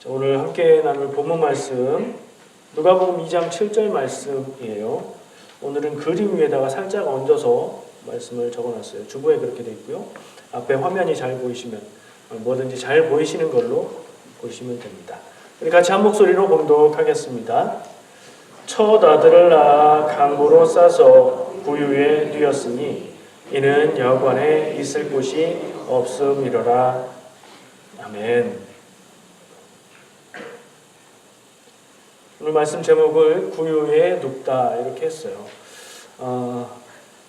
자, 오늘 함께 나눌 본문 말씀 누가복음 2장 7절 말씀이에요. 오늘은 그림 위에다가 살짝 얹어서 말씀을 적어놨어요. 주보에 그렇게 되어 있고요. 앞에 화면이 잘 보이시면 뭐든지 잘 보이시는 걸로 보시면 됩니다. 우리 같이 한 목소리로 봉독하겠습니다. 첫 아들을 낳아 강보로 싸서 구유에 뉘었으니 이는 여관에 있을 곳이 없음이로라. 아멘. 오늘 말씀 제목을 구유에 눕다 이렇게 했어요.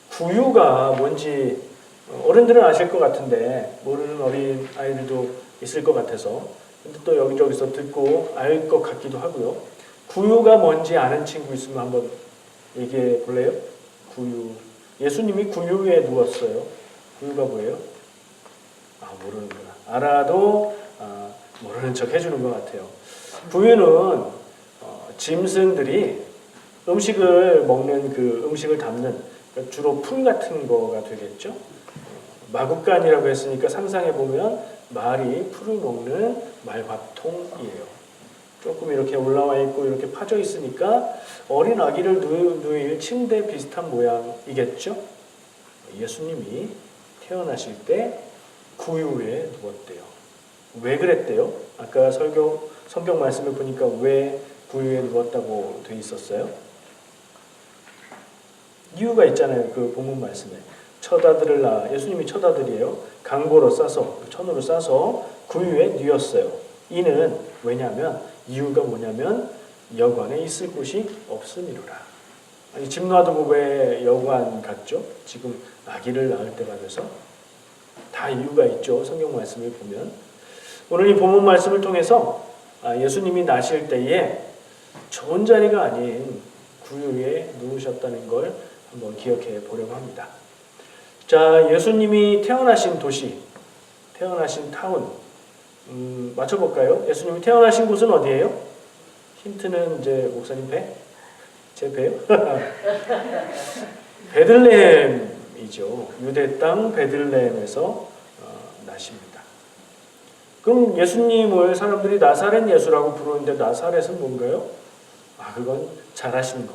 구유가 뭔지 어른들은 아실 것 같은데 모르는 어린 아이들도 있을 것 같아서 근데 또 여기저기서 듣고 알 것 같기도 하고요. 구유가 뭔지 아는 친구 있으면 한번 얘기해 볼래요? 구유. 예수님이 구유에 누웠어요. 구유가 뭐예요? 모르는구나. 알아도 모르는 척 해주는 것 같아요. 구유는 짐승들이 음식을 먹는 그 음식을 담는 주로 풀 같은 거가 되겠죠. 마구간이라고 했으니까 상상해 보면 말이 풀을 먹는 말밥통이에요. 조금 이렇게 올라와 있고 이렇게 파져 있으니까 어린 아기를 누일 침대 비슷한 모양이겠죠. 예수님이 태어나실 때 구유에 누웠대요. 왜 그랬대요? 아까 성경 말씀을 보니까 왜 구유에 누웠다고 돼 있었어요? 이유가 있잖아요. 그 본문 말씀에. 첫 아들을 낳아, 예수님이 첫 아들이에요. 강보로 싸서, 천으로 싸서 구유에 뉘었어요. 이는 왜냐하면, 이유가 뭐냐면 여관에 있을 곳이 없음이로라. 아니, 집 놔두고 왜 여관 갔죠? 지금 아기를 낳을 때가 돼서 다 이유가 있죠. 성경 말씀을 보면. 오늘 이 본문 말씀을 통해서 예수님이 나실 때에 좋은 자리가 아닌 구유에 누우셨다는 걸 한번 기억해 보려고 합니다. 자, 예수님이 태어나신 도시, 태어나신 타운, 맞춰볼까요? 예수님이 태어나신 곳은 어디예요? 힌트는 이제 목사님 배? 제 배요? 베들레헴이죠. 유대 땅 베들레헴에서 나십니다. 그럼 예수님을 사람들이 나사렛 예수라고 부르는데 나사렛은 뭔가요? 그건 자라신 곳.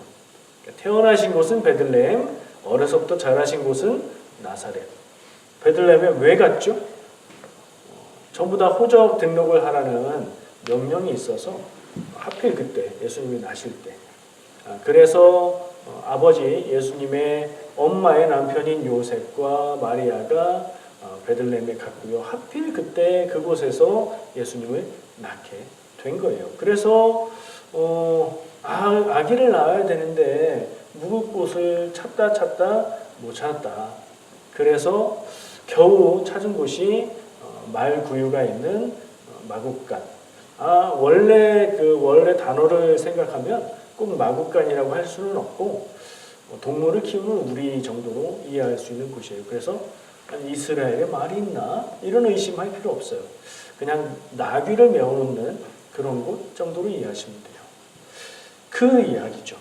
그러니까 태어나신 곳은 베들레헴, 어려서부터 자라신 곳은 나사렛. 베들레헴에 왜 갔죠? 전부 다 호적 등록을 하라는 명령이 있어서 하필 그때 예수님이 나실 때. 그래서 아버지 예수님의 엄마의 남편인 요셉과 마리아가 베들레헴에 갔고요. 하필 그때 그곳에서 예수님을 낳게 된 거예요. 그래서 아기를 낳아야 되는데 묵을 곳을 찾다 못 찾았다. 그래서 겨우 찾은 곳이 말 구유가 있는 마구간. 원래 단어를 생각하면 꼭 마구간이라고 할 수는 없고 동물을 키우는 우리 정도로 이해할 수 있는 곳이에요. 그래서 이스라엘에 말이 있나? 이런 의심할 필요 없어요. 그냥 나귀를 메어놓는 그런 곳 정도로 이해하시면 돼요. 그 이야기죠.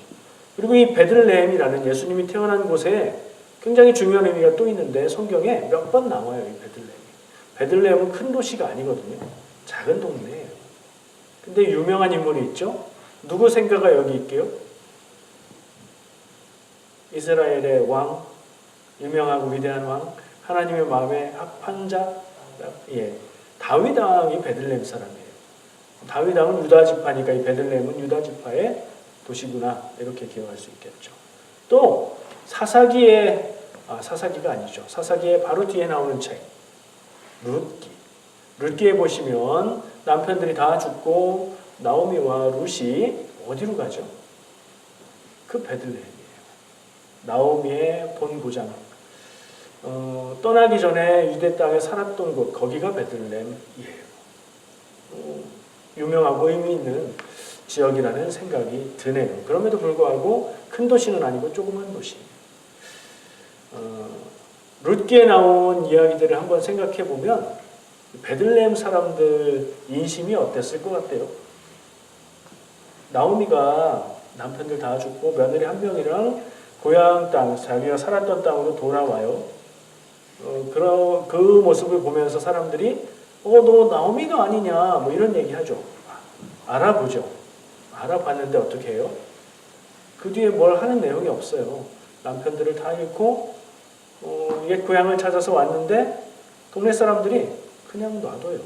그리고 이 베들레헴이라는 예수님이 태어난 곳에 굉장히 중요한 의미가 또 있는데 성경에 몇 번 나와요. 이 베들레헴이. 베들레헴은 큰 도시가 아니거든요. 작은 동네예요. 근데 유명한 인물이 있죠. 누구 생가가 여기 있게요? 이스라엘의 왕, 유명하고 위대한 왕, 하나님의 마음에 합한 자, 다윗 왕이 베들레헴 사람이에요. 다윗 왕은 유다 지파니까 이 베들레헴은 유다 지파의 도시구나 이렇게 기억할 수 있겠죠. 또 사사기가 아니죠. 사사기의 바로 뒤에 나오는 책 룻기에 보시면 남편들이 다 죽고 나오미와 룻이 어디로 가죠? 그 베들레헴이에요. 나오미의 본 고장. 떠나기 전에 유대 땅에 살았던 곳 거기가 베들레헴이에요. 유명하고 의미 있는 지역이라는 생각이 드네요. 그럼에도 불구하고 큰 도시는 아니고 조그만 도시. 룻기에 나온 이야기들을 한번 생각해 보면 베들레헴 사람들 인심이 어땠을 것 같아요? 나오미가 남편들 다 죽고 며느리 한 명이랑 고향 땅, 자기가 살았던 땅으로 돌아와요. 그 모습을 보면서 사람들이 너 나오미가 아니냐 뭐 이런 얘기하죠. 알아보죠. 알아봤는데 어떻게 해요? 그 뒤에 뭘 하는 내용이 없어요. 남편들을 다 잃고 옛 고향을 찾아서 왔는데 동네 사람들이 그냥 놔둬요.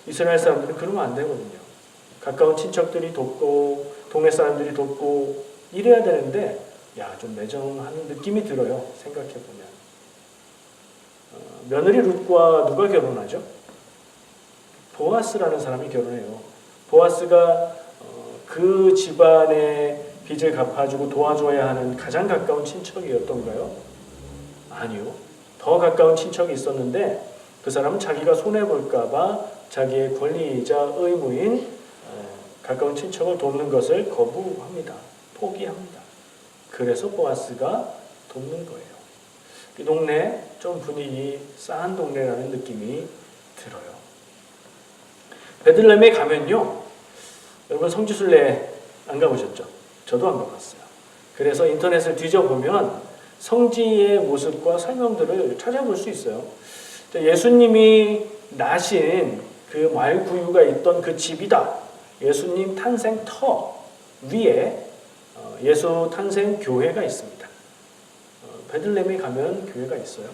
이스라엘 사람들은 그러면 안 되거든요. 가까운 친척들이 돕고 동네 사람들이 돕고 이래야 되는데 좀 매정하는 느낌이 들어요. 생각해보면. 며느리 룻과 누가 결혼하죠? 보아스라는 사람이 결혼해요. 보아스가 그 집안의 빚을 갚아주고 도와줘야 하는 가장 가까운 친척이었던가요? 아니요. 더 가까운 친척이 있었는데 그 사람은 자기가 손해볼까봐 자기의 권리이자 의무인 가까운 친척을 돕는 것을 거부합니다. 포기합니다. 그래서 보아스가 돕는 거예요. 이 동네 좀 분위기 싸한 동네라는 느낌이 들어요. 베들레헴에 가면요. 여러분 성지순례 안 가보셨죠? 저도 안 가봤어요. 그래서 인터넷을 뒤져보면 성지의 모습과 설명들을 찾아볼 수 있어요. 예수님이 나신 그 말구유가 있던 그 집이다. 예수님 탄생터 위에 예수 탄생 교회가 있습니다. 베들레헴에 가면 교회가 있어요.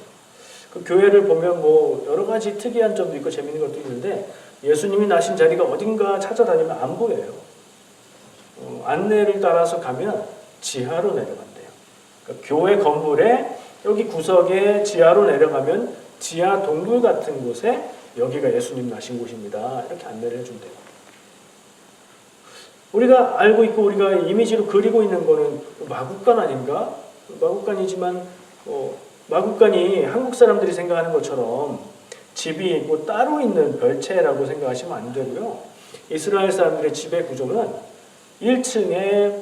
그 교회를 보면 뭐 여러 가지 특이한 점도 있고 재밌는 것도 있는데 예수님이 나신 자리가 어딘가 찾아다니면 안 보여요. 안내를 따라서 가면 지하로 내려간대요. 그러니까 교회 건물에 여기 구석에 지하로 내려가면 지하 동굴 같은 곳에 여기가 예수님 나신 곳입니다. 이렇게 안내를 해준대요. 우리가 알고 있고 우리가 이미지로 그리고 있는 거는 마국간 아닌가? 마국간이지만 마국간이 한국 사람들이 생각하는 것처럼 집이 있고 따로 있는 별채라고 생각하시면 안 되고요. 이스라엘 사람들의 집의 구조는 1층에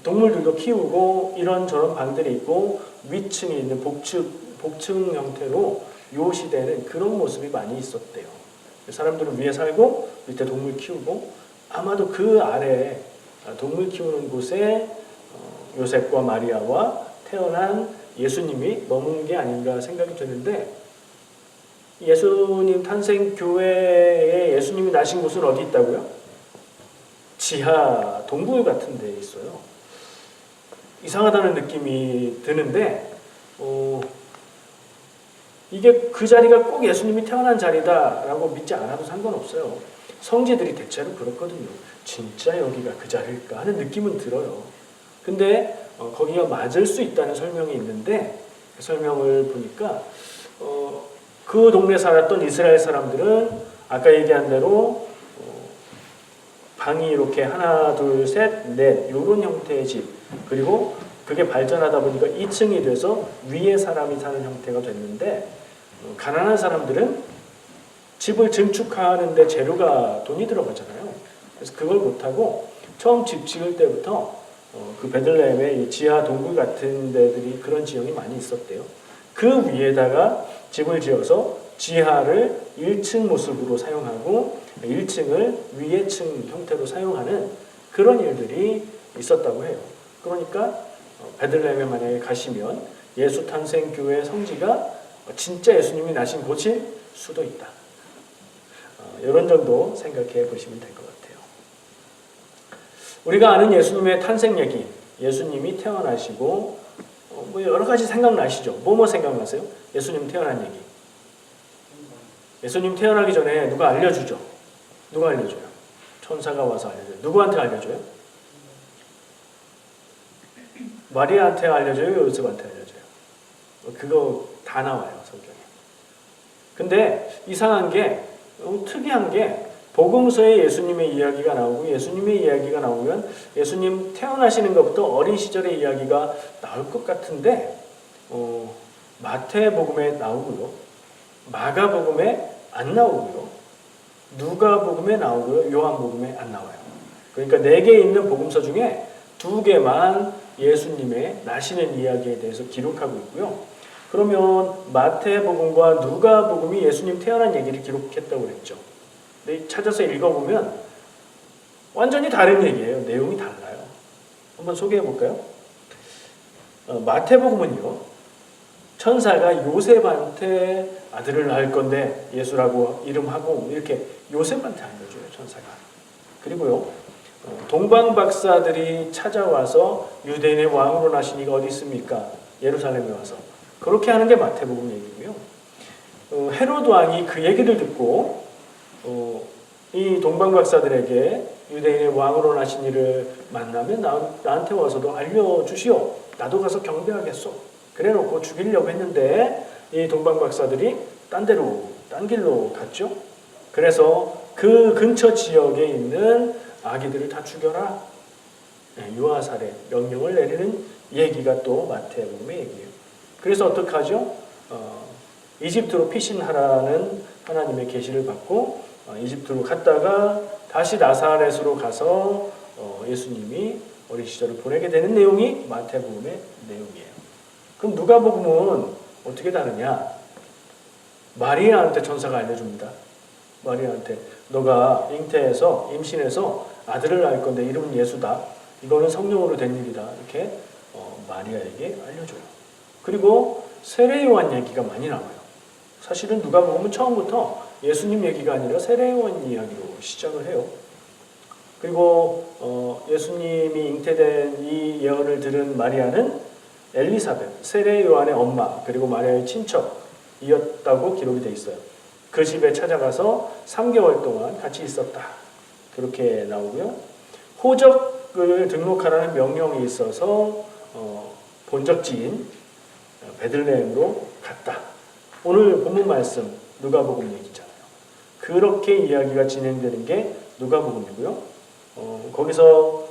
동물들도 키우고 이런저런 방들이 있고 위층이 있는 복층 형태로 요 시대에는 그런 모습이 많이 있었대요. 사람들은 위에 살고 밑에 동물 키우고 아마도 그 아래에 동물 키우는 곳에 요셉과 마리아와 태어난 예수님이 머문 게 아닌가 생각이 드는데 예수님 탄생 교회에 예수님이 나신 곳은 어디 있다고요? 지하 동굴 같은 데 있어요. 이상하다는 느낌이 드는데 이게 그 자리가 꼭 예수님이 태어난 자리다라고 믿지 않아도 상관없어요. 성지들이 대체로 그렇거든요. 진짜 여기가 그 자리일까 하는 느낌은 들어요. 근데 거기가 맞을 수 있다는 설명이 있는데 그 설명을 보니까 그 동네 살았던 이스라엘 사람들은 아까 얘기한 대로 방이 이렇게 하나, 둘, 셋, 넷 이런 형태의 집 그리고 그게 발전하다 보니까 2층이 돼서 위에 사람이 사는 형태가 됐는데 가난한 사람들은 집을 증축하는데 재료가 돈이 들어가잖아요. 그래서 그걸 못하고 처음 집 지을 때부터 그 베들레헴에 이 지하 동굴 같은 데들이 그런 지형이 많이 있었대요. 그 위에다가 집을 지어서 지하를 1층 모습으로 사용하고 1층을 위에 층 형태로 사용하는 그런 일들이 있었다고 해요. 그러니까 베들레헴에 만약에 가시면 예수 탄생 교회 성지가 진짜 예수님이 나신 곳일 수도 있다. 이런 정도 생각해 보시면 될 것 같아요. 우리가 아는 예수님의 탄생 얘기, 예수님이 태어나시고 뭐 여러 가지 생각나시죠? 뭐뭐 생각나세요? 예수님 태어난 얘기. 예수님 태어나기 전에 누가 알려주죠? 누가 알려줘요? 천사가 와서 알려줘요. 누구한테 알려줘요? 마리아한테 알려줘요? 요셉한테 알려줘요? 그거 다 나와요, 성경에. 근데 이상한 게, 특이한 게 복음서에 예수님의 이야기가 나오고 예수님의 이야기가 나오면 예수님 태어나시는 것부터 어린 시절의 이야기가 나올 것 같은데 마태복음에 나오고요. 마가복음에 안 나오고요. 누가복음에 나오고요. 요한복음에 안 나와요. 그러니까 4개 있는 복음서 중에 2개만 예수님의 나시는 이야기에 대해서 기록하고 있고요. 그러면 마태복음과 누가복음이 예수님 태어난 얘기를 기록했다고 그랬죠. 근데 찾아서 읽어보면 완전히 다른 얘기예요. 내용이 달라요. 한번 소개해 볼까요? 마태복음은요. 천사가 요셉한테 아들을 낳을 건데 예수라고 이름하고 이렇게 요셉한테 알려줘요, 천사가. 그리고요, 동방 박사들이 찾아와서 유대인의 왕으로 나신 이가 어디 있습니까? 예루살렘에 와서. 그렇게 하는 게 마태복음 얘기고요. 헤로드 왕이 그 얘기를 듣고 이 동방 박사들에게 유대인의 왕으로 나신 이를 만나면 나한테 와서도 알려주시오. 나도 가서 경배하겠소. 그래놓고 죽이려고 했는데 이 동방 박사들이 딴 길로 갔죠. 그래서 그 근처 지역에 있는 아기들을 다 죽여라. 유아살해 명령을 내리는 얘기가 또 마태복음의 얘기예요. 그래서 어떻게 하죠? 이집트로 피신하라는 하나님의 계시를 받고 이집트로 갔다가 다시 나사렛으로 가서 예수님이 어린 시절을 보내게 되는 내용이 마태복음의 내용이에요. 그럼 누가복음은 어떻게 다르냐? 마리아한테 천사가 알려줍니다. 마리아한테 너가 잉태해서 임신해서 아들을 낳을 건데 이름은 예수다. 이거는 성령으로 된 일이다. 이렇게 마리아에게 알려줘요. 그리고 세례 요한 얘기가 많이 나와요. 사실은 누가복음은 처음부터 예수님 얘기가 아니라 세례 요한 이야기로 시작을 해요. 그리고 예수님이 잉태된 이 예언을 들은 마리아는 엘리사벳, 세례 요한의 엄마, 그리고 마리아의 친척이었다고 기록이 되어 있어요. 그 집에 찾아가서 3개월 동안 같이 있었다. 그렇게 나오고요. 호적을 등록하라는 명령이 있어서 본적지인 베들레헴으로 갔다. 오늘 본문 말씀 누가복음 얘기잖아요. 그렇게 이야기가 진행되는 게 누가복음이고요. 거기서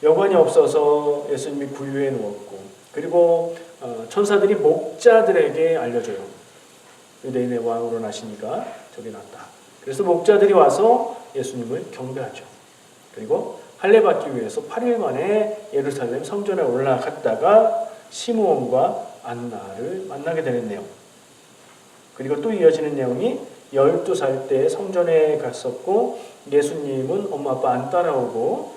여관이 없어서 예수님이 구유에 누웠고, 그리고 천사들이 목자들에게 알려줘요. 유대인의 왕으로 나시니가 저기 났다. 그래서 목자들이 와서 예수님을 경배하죠. 그리고 할례받기 위해서 8일 만에 예루살렘 성전에 올라갔다가 시므온과 안나를 만나게 되는 내용. 그리고 또 이어지는 내용이 12살 때 성전에 갔었고 예수님은 엄마 아빠 안 따라오고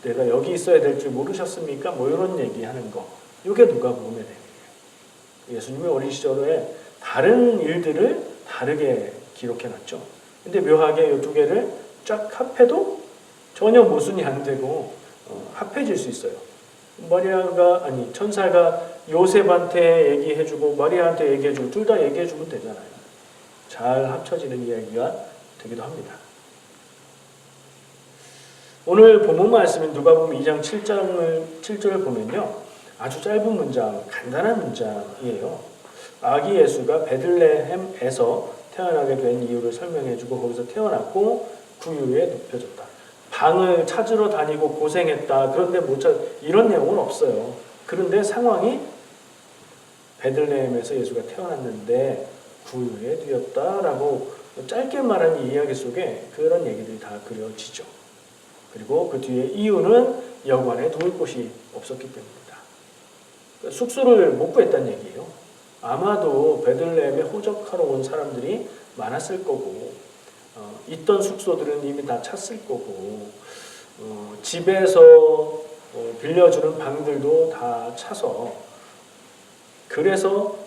내가 여기 있어야 될 줄 모르셨습니까? 뭐 이런 얘기하는 거. 이게 누가복음의 내용이에요. 예수님의 어린 시절에 다른 일들을 다르게 기록해놨죠. 근데 묘하게 이 두 개를 쫙 합해도 전혀 모순이 안 되고 합해질 수 있어요. 천사가 요셉한테 얘기해주고 마리아한테 얘기해주고 둘 다 얘기해주면 되잖아요. 잘 합쳐지는 이야기가 되기도 합니다. 오늘 본문 말씀인 누가복음 2장 7절을 보면요. 아주 짧은 문장, 간단한 문장이에요. 아기 예수가 베들레헴에서 태어나게 된 이유를 설명해주고 거기서 태어났고 구유에 눕혀졌다. 방을 찾으러 다니고 고생했다. 그런데 못 찾, 이런 내용은 없어요. 그런데 상황이 베들레헴에서 예수가 태어났는데 구유에 누웠다라고 짧게 말한 이 이야기 속에 그런 얘기들이 다 그려지죠. 그리고 그 뒤에 이유는 여관에 누울 곳이 없었기 때문이다. 숙소를 못 구했다는 얘기예요. 아마도 베들레헴에 호적하러 온 사람들이 많았을 거고 있던 숙소들은 이미 다 찼을 거고 집에서 빌려주는 방들도 다 차서 그래서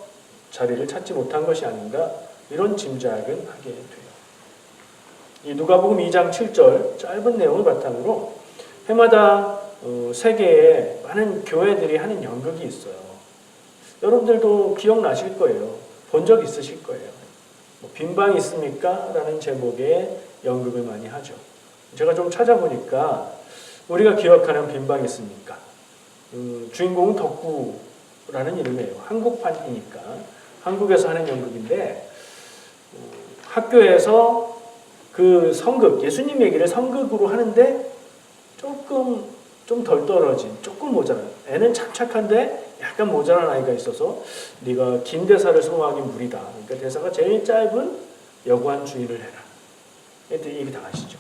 자리를 찾지 못한 것이 아닌가 이런 짐작은 하게 돼요. 이 누가복음 2장 7절 짧은 내용을 바탕으로 해마다 세계에 많은 교회들이 하는 연극이 있어요. 여러분들도 기억나실 거예요. 본 적 있으실 거예요. 빈방 있습니까? 라는 제목의 연극을 많이 하죠. 제가 좀 찾아보니까 우리가 기억하는 빈방 있습니까? 주인공은 덕구라는 이름이에요. 한국판이니까 한국에서 하는 연극인데 학교에서 그 성극, 예수님 얘기를 성극으로 하는데 좀 덜 떨어진, 조금 모자란, 애는 참 착한데 약간 모자란 아이가 있어서 네가 긴 대사를 소화하기 무리다. 그러니까 대사가 제일 짧은 여관 주인을 해라. 얘기 다 아시죠?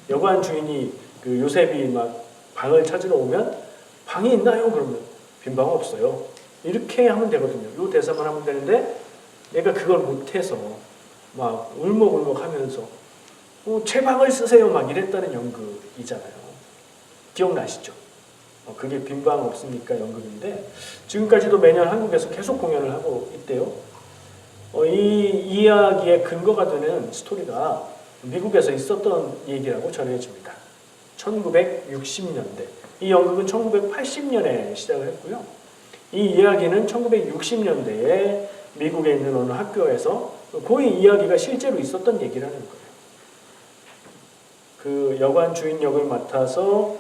여관 주인이 그 요셉이 막 방을 찾으러 오면 방이 있나요? 그러면 빈방 없어요. 이렇게 하면 되거든요. 요 대사만 하면 되는데 얘가 그걸 못해서 막 울먹울먹 하면서 제 방을 쓰세요 막 이랬다는 연극이잖아요. 기억나시죠? 그게 빈방 없습니까 연극인데 지금까지도 매년 한국에서 계속 공연을 하고 있대요. 이 이야기의 근거가 되는 스토리가 미국에서 있었던 얘기라고 전해집니다. 1960년대. 이 연극은 1980년에 시작을 했고요. 이 이야기는 1960년대에 미국에 있는 어느 학교에서 그 이야기가 실제로 있었던 얘기라는 거예요. 그 여관 주인 역을 맡아서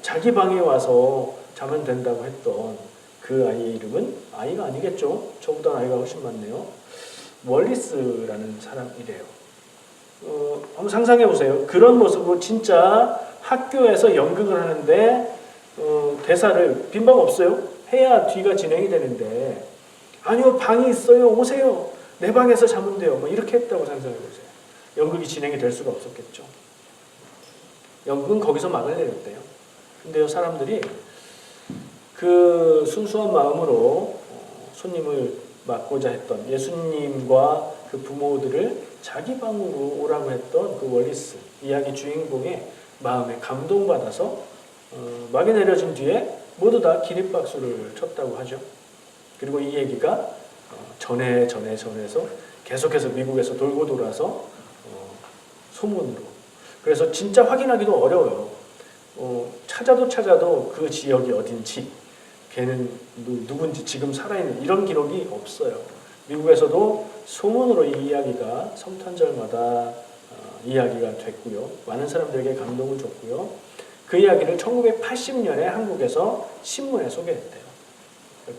자기 방에 와서 자면 된다고 했던 그 아이의 이름은 아이가 아니겠죠. 저보다 나이가 훨씬 많네요. 월리스라는 사람이래요. 한번 상상해 보세요. 그런 모습으로 진짜 학교에서 연극을 하는데 대사를 빈방 없어요. 해야 뒤가 진행이 되는데 아니요 방이 있어요. 오세요. 내 방에서 자면 돼요. 뭐 이렇게 했다고 상상해 보세요. 연극이 진행이 될 수가 없었겠죠. 연극은 거기서 막을 내렸대요. 근데요 사람들이 그 순수한 마음으로 손님을 맞고자 했던 예수님과 그 부모들을 자기 방으로 오라고 했던 그 월리스 이야기 주인공의 마음에 감동받아서 막이 내려진 뒤에 모두 다 기립박수를 쳤다고 하죠. 그리고 이 얘기가 전해서 계속해서 미국에서 돌고 돌아서 소문으로. 그래서 진짜 확인하기도 어려워요. 찾아도 그 지역이 어딘지 걔는 누군지 지금 살아있는 이런 기록이 없어요. 미국에서도 소문으로 이 이야기가 성탄절마다 이야기가 됐고요. 많은 사람들에게 감동을 줬고요. 그 이야기를 1980년에 한국에서 신문에 소개했대요.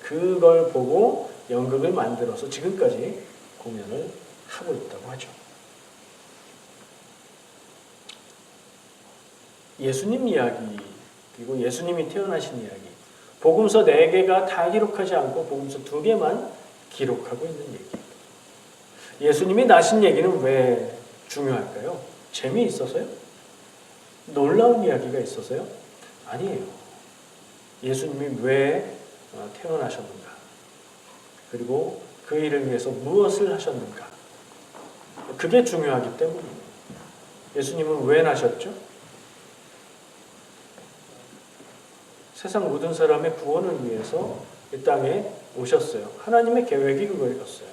그걸 보고 연극을 만들어서 지금까지 공연을 하고 있다고 하죠. 예수님 이야기, 그리고 예수님이 태어나신 이야기, 복음서 4개가 다 기록하지 않고 복음서 2개만 기록하고 있는 얘기. 예수님이 나신 얘기는 왜 중요할까요? 재미있어서요? 놀라운 이야기가 있어서요? 아니에요. 예수님이 왜 태어나셨는가? 그리고 그 일을 위해서 무엇을 하셨는가? 그게 중요하기 때문이에요. 예수님은 왜 나셨죠? 세상 모든 사람의 구원을 위해서 이 땅에 오셨어요. 하나님의 계획이 그거였어요.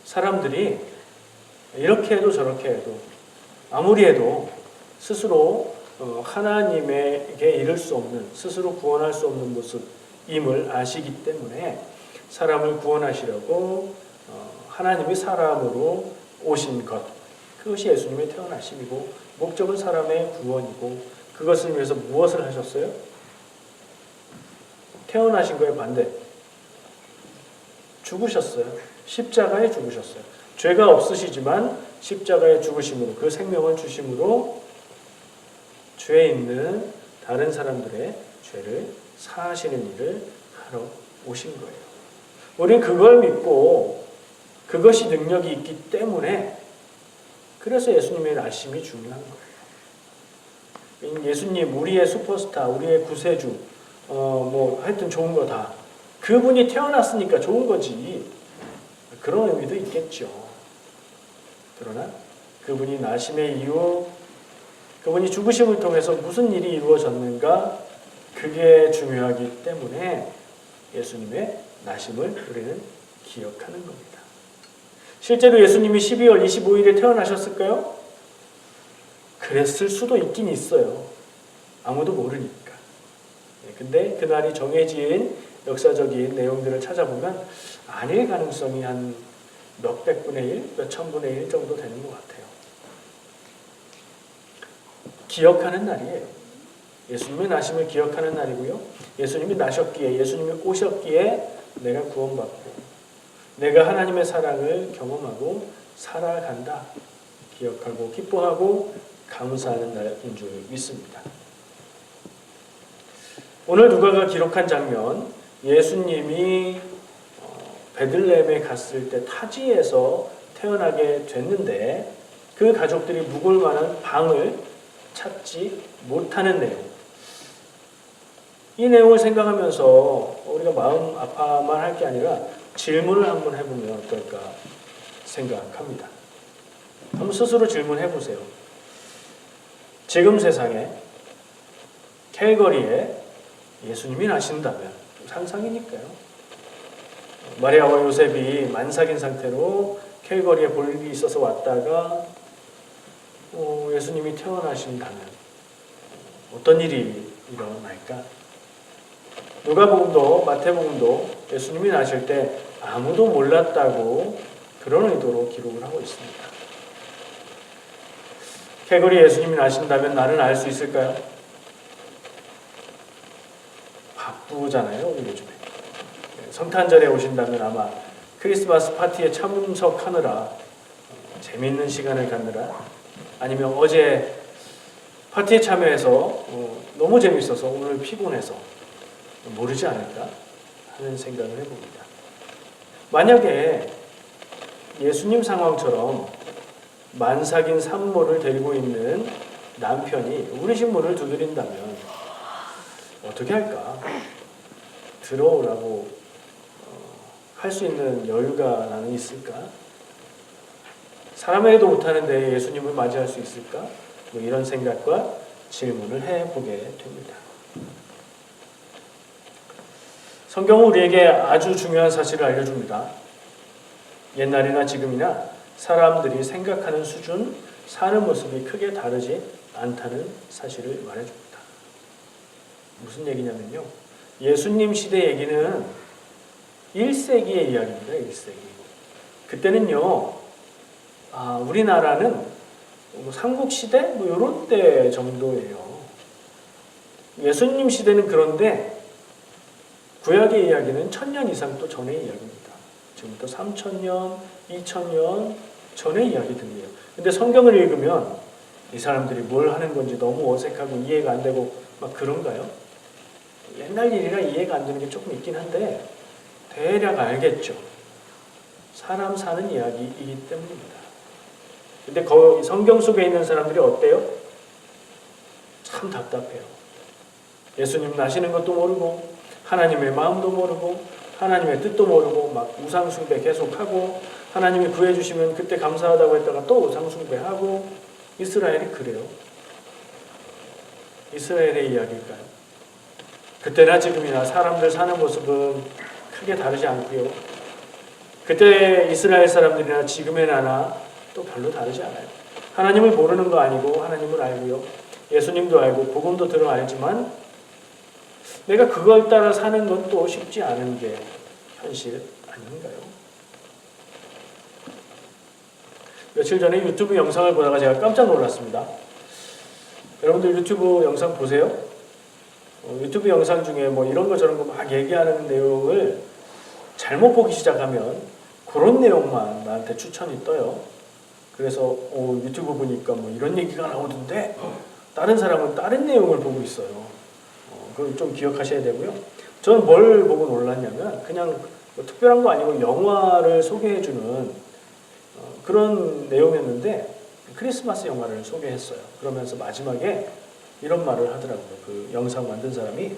사람들이 이렇게 해도 저렇게 해도 아무리 해도 스스로 하나님에게 이를 수 없는, 스스로 구원할 수 없는 모습임을 아시기 때문에 사람을 구원하시려고 하나님이 사람으로 오신 것, 그것이 예수님의 태어나심이고 목적은 사람의 구원이고 그것을 위해서 무엇을 하셨어요? 태어나신 거에 반대. 죽으셨어요. 십자가에 죽으셨어요. 죄가 없으시지만 십자가에 죽으심으로 그 생명을 주심으로 죄 있는 다른 사람들의 죄를 사하시는 일을 하러 오신 거예요. 우리는 그걸 믿고 그것이 능력이 있기 때문에 그래서 예수님의 나심이 중요한 거예요. 예수님 우리의 슈퍼스타, 우리의 구세주, 하여튼 좋은 거 다. 그분이 태어났으니까 좋은 거지. 그런 의미도 있겠죠. 그러나 그분이 나심의 이유, 그분이 죽으심을 통해서 무슨 일이 이루어졌는가, 그게 중요하기 때문에 예수님의 나심을 우리는 기억하는 겁니다. 실제로 예수님이 12월 25일에 태어나셨을까요? 그랬을 수도 있긴 있어요. 아무도 모르니까. 근데 그날이 정해진 역사적인 내용들을 찾아보면 아닐 가능성이 한 몇백 분의 1, 몇천 분의 1 정도 되는 것 같아요. 기억하는 날이에요. 예수님의 나심을 기억하는 날이고요. 예수님이 나셨기에, 예수님이 오셨기에 내가 구원받고 내가 하나님의 사랑을 경험하고 살아간다. 기억하고 기뻐하고 감사하는 날인 줄 믿습니다. 오늘 누가가 기록한 장면, 예수님이 베들레헴에 갔을 때 타지에서 태어나게 됐는데 그 가족들이 묵을 만한 방을 찾지 못하는 내용. 이 내용을 생각하면서 우리가 마음 아파만 할 게 아니라 질문을 한번 해보면 어떨까 생각합니다. 한번 스스로 질문해 보세요. 지금 세상에 캘거리에 예수님이 나신다면, 상상이니까요. 마리아와 요셉이 만삭인 상태로 캘거리에 볼 일이 있어서 왔다가 예수님이 태어나신다면 어떤 일이 일어날까? 누가복음도 마태복음도 예수님이 나실 때 아무도 몰랐다고 그런 의도로 기록을 하고 있습니다. 캘거리에 예수님이 나신다면 나는 알 수 있을까요? 바쁘잖아요, 우리 요즘에. 성탄절에 오신다면 아마 크리스마스 파티에 참석하느라 재미있는 시간을 갖느라 아니면 어제 파티에 참여해서 너무 재밌어서 오늘 피곤해서 모르지 않을까 하는 생각을 해봅니다. 만약에 예수님 상황처럼 만삭인 산모를 데리고 있는 남편이 우리 집 문을 두드린다면 어떻게 할까? 들어오라고 할 수 있는 여유가 나는 있을까? 사람에게도 못하는데 예수님을 맞이할 수 있을까? 뭐 이런 생각과 질문을 해보게 됩니다. 성경은 우리에게 아주 중요한 사실을 알려줍니다. 옛날이나 지금이나 사람들이 생각하는 수준, 사는 모습이 크게 다르지 않다는 사실을 말해줍니다. 무슨 얘기냐면요. 예수님 시대 얘기는 1세기의 이야기입니다. 1세기. 그때는요. 우리나라는 삼국시대? 뭐 이런 때 정도예요. 예수님 시대는 그런데 구약의 이야기는 1000년 이상 또 전의 이야기입니다. 지금부터 3000년, 2000년 전의 이야기들이에요. 근데 성경을 읽으면 이 사람들이 뭘 하는 건지 너무 어색하고 이해가 안 되고 막 그런가요? 옛날 일이라 이해가 안 되는 게 조금 있긴 한데 대략 알겠죠. 사람 사는 이야기이기 때문입니다. 근데 성경 속에 있는 사람들이 어때요? 참 답답해요. 예수님 나시는 것도 모르고 하나님의 마음도 모르고 하나님의 뜻도 모르고 막 우상숭배 계속하고 하나님이 구해주시면 그때 감사하다고 했다가 또 우상숭배하고 이스라엘이 그래요. 이스라엘의 이야기일까요? 그때나 지금이나 사람들 사는 모습은 크게 다르지 않고요. 그때 이스라엘 사람들이나 지금의 나나 또 별로 다르지 않아요. 하나님을 모르는 거 아니고 하나님을 알고요. 예수님도 알고 복음도 들어 알지만 내가 그걸 따라 사는 건 또 쉽지 않은 게 현실 아닌가요? 며칠 전에 유튜브 영상을 보다가 제가 깜짝 놀랐습니다. 여러분들 유튜브 영상 보세요? 유튜브 영상 중에 뭐 이런 거 저런 거 막 얘기하는 내용을 잘못 보기 시작하면 그런 내용만 나한테 추천이 떠요. 그래서 유튜브 보니까 뭐 이런 얘기가 나오던데 다른 사람은 다른 내용을 보고 있어요. 그걸 좀 기억하셔야 되고요. 저는 뭘 보고 놀랐냐면 그냥 뭐 특별한 거 아니고 영화를 소개해주는 그런 내용이었는데 크리스마스 영화를 소개했어요. 그러면서 마지막에 이런 말을 하더라고요. 그 영상 만든 사람이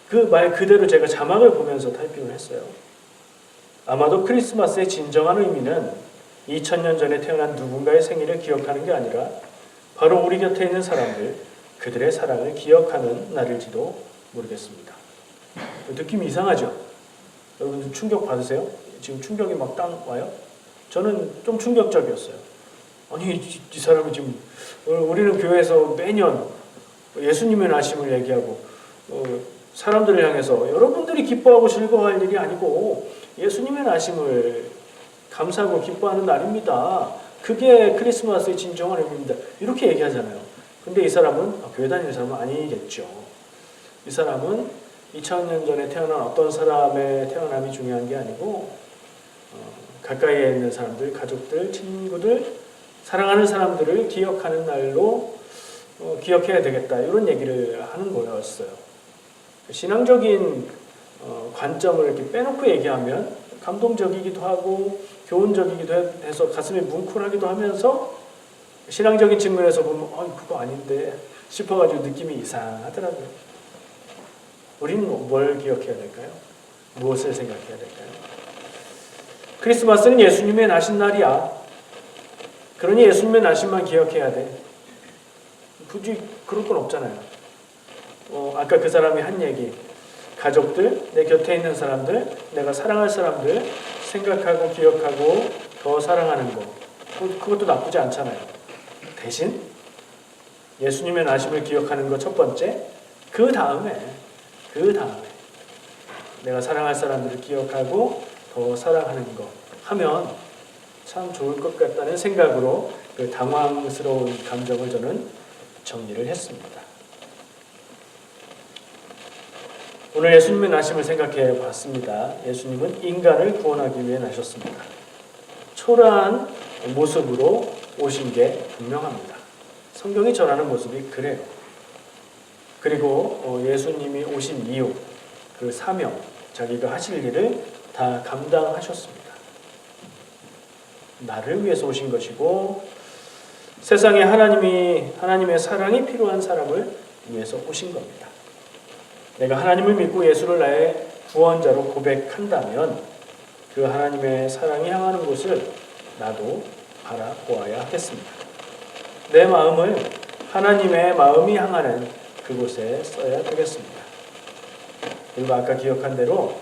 그 말 그대로 제가 자막을 보면서 타이핑을 했어요. 아마도 크리스마스의 진정한 의미는 2000년 전에 태어난 누군가의 생일을 기억하는 게 아니라 바로 우리 곁에 있는 사람들, 그들의 사랑을 기억하는 날일지도 모르겠습니다. 느낌이 이상하죠? 여러분 충격 받으세요? 지금 충격이 막 땅 와요? 저는 좀 충격적이었어요. 아니 이 사람이 지금 우리는 교회에서 매년 예수님의 나심을 얘기하고 사람들을 향해서 여러분들이 기뻐하고 즐거워할 일이 아니고 예수님의 나심을 감사하고 기뻐하는 날입니다. 그게 크리스마스의 진정한 의미입니다. 이렇게 얘기하잖아요. 근데 이 사람은 교회 다니는 사람은 아니겠죠. 이 사람은 2000년 전에 태어난 어떤 사람의 태어남이 중요한 게 아니고 가까이에 있는 사람들, 가족들, 친구들, 사랑하는 사람들을 기억하는 날로 기억해야 되겠다. 이런 얘기를 하는 거였어요. 신앙적인 관점을 이렇게 빼놓고 얘기하면 감동적이기도 하고 교훈적이기도 해서 가슴이 뭉클하기도 하면서 신앙적인 측면에서 보면 그거 아닌데 싶어가지고 느낌이 이상하더라고요. 우리는 뭘 기억해야 될까요? 무엇을 생각해야 될까요? 크리스마스는 예수님의 나신 날이야. 그러니 예수님의 나신만 기억해야 돼. 굳이 그럴 건 없잖아요. 아까 그 사람이 한 얘기, 가족들, 내 곁에 있는 사람들, 내가 사랑할 사람들 생각하고 기억하고 더 사랑하는 거, 그것도 나쁘지 않잖아요. 대신 예수님의 나심을 기억하는 거 첫 번째, 그 다음에 내가 사랑할 사람들을 기억하고 더 사랑하는 거 하면 참 좋을 것 같다는 생각으로 그 당황스러운 감정을 저는 정리를 했습니다. 오늘 예수님의 나심을 생각해 봤습니다. 예수님은 인간을 구원하기 위해 나셨습니다. 초라한 모습으로 오신 게 분명합니다. 성경이 전하는 모습이 그래요. 그리고 예수님이 오신 이유, 그 사명, 자기가 하실 일을 다 감당하셨습니다. 나를 위해서 오신 것이고 세상에 하나님의 사랑이 필요한 사람을 위해서 오신 겁니다. 내가 하나님을 믿고 예수를 나의 구원자로 고백한다면 그 하나님의 사랑이 향하는 곳을 나도 바라보아야 하겠습니다. 내 마음을 하나님의 마음이 향하는 그곳에 써야 되겠습니다. 그리고 아까 기억한 대로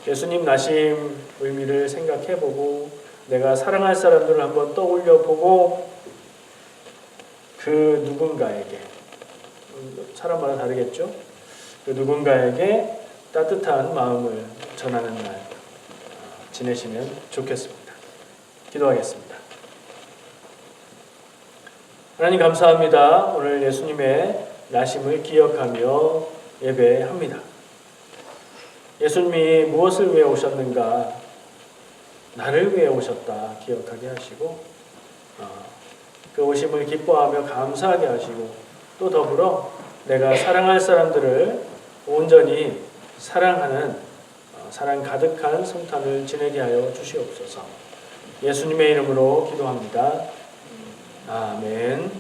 예수님 나심 의미를 생각해보고 내가 사랑할 사람들을 한번 떠올려보고 그 누군가에게, 사람마다 다르겠죠? 그 누군가에게 따뜻한 마음을 전하는 날 지내시면 좋겠습니다. 기도하겠습니다. 하나님 감사합니다. 오늘 예수님의 나심을 기억하며 예배합니다. 예수님이 무엇을 위해 오셨는가? 나를 위해 오셨다 기억하게 하시고 그 오심을 기뻐하며 감사하게 하시고 또 더불어 내가 사랑할 사람들을 온전히 사랑하는 사랑 가득한 성탄을 지내게 하여 주시옵소서. 예수님의 이름으로 기도합니다. 아멘.